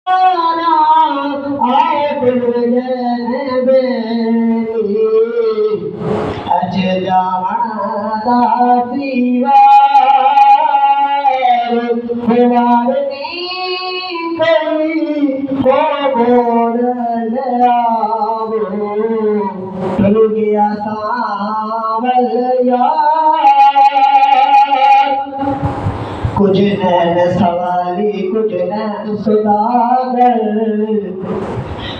आए अज जावण दासीवारनी कई को बोल चल गया सावल यार कुछ नैन सवाली कुछ नैन सुदागर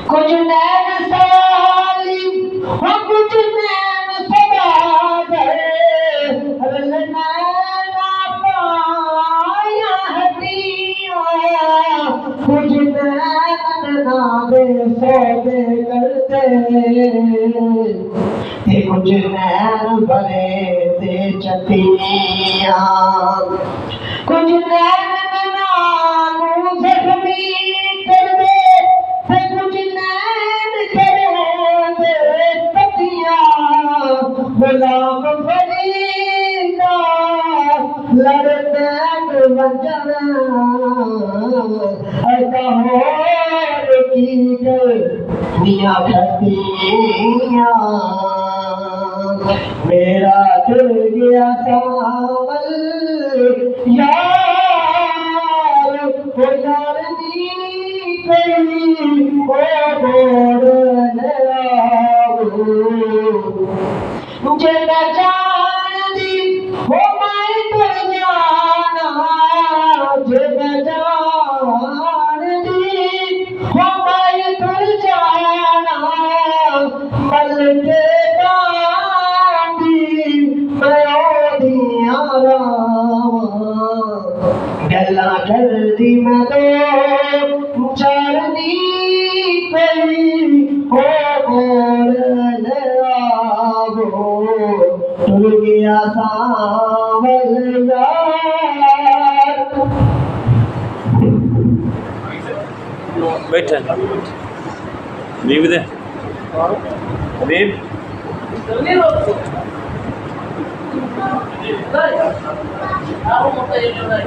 कुछ नैन सवाली हो कुछ नैन सुदागर नैना पाया हटिया कुछ नैन नावे सौदे करते कुछ नैन भरे ते चटिया कुछ नैन नानू जख्मी कर दे कुछ नैन करे दे पतिया गुलाम फरीदा लड़नैन वंजन ऐसा हो की दिया खतिया मेरा दिल गया सावल यार वो यारनी कई वो बोल मुझे न जान दी वो मैं तुर जाना मुझे न जान दी वो मैं तुर जाना मल के गला कर दी मैं तो चरनी गई हो बोल आवो तुल गया सावल यार बैठे लीव दे leave Aku mau tanya juga.